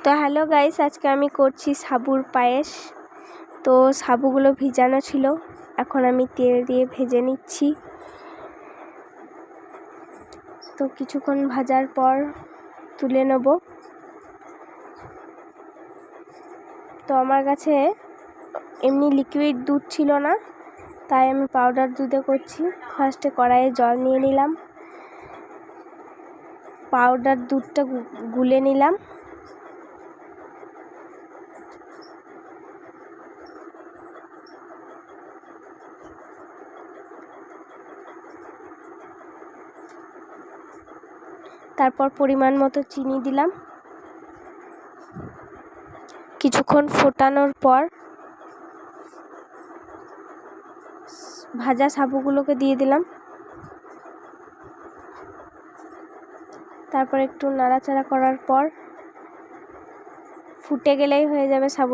তো hello guys, আজকে আমি করছি সাবুর পায়েস। তো সাবুগুলো ভিজানো ছিল, এখন আমি তেল দিয়ে ভেজে নিচ্ছি। তো কিছুক্ষণ ভাজার পর তুলে নেব। তো আমার কাছে এমনি লিকুইড দুধ ছিল না, তাই আমি পাউডার দুধে করছি। ফার্স্টে কড়াইয়ে জল নিয়ে নিলাম, পাউডার দুধটা গুলে নিলাম। তারপর পরিমাণ মতো চিনি দিলাম। কিছুক্ষণ ফোটানোর পর ভাজা সাবুগুলোকে দিয়ে দিলাম। তারপর একটু নাড়াচাড়া করার পর ফুটে গেলেই হয়ে যাবে সাবুর